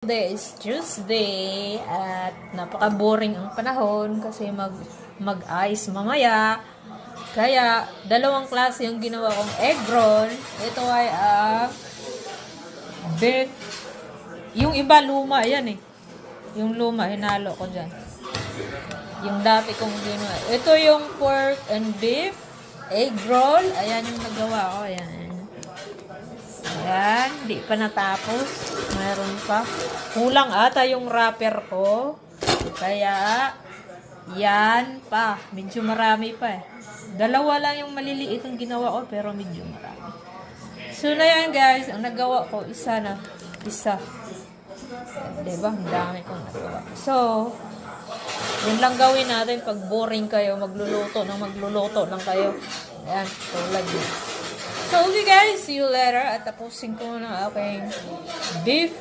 Today is Tuesday at napaka-boring ang panahon kasi mag-ice mamaya. Kaya dalawang klase yung ginawa kong egg roll. Ito ay beef. Yung iba luma, yan eh. Yung luma, hinalo ko dyan. Yung dati kong ginawa. Ito yung pork and beef egg roll. Ayan yung nagawa ko. Ayan. Ayan, di pa natapos. Mayroon pa. Kulang ata yung wrapper ko. Kaya, yan pa. Medyo marami pa eh. Dalawa lang yung maliliit ang ginawa ko, pero medyo marami. So na yan guys, ang nagawa ko, isa na. Isa. Diba? Ang dami kong nagawa. So, yun lang gawin natin pag boring kayo, magluluto lang kayo. Ayan, tulad yun. So, okay guys, see you later. At tapusin ko na aking beef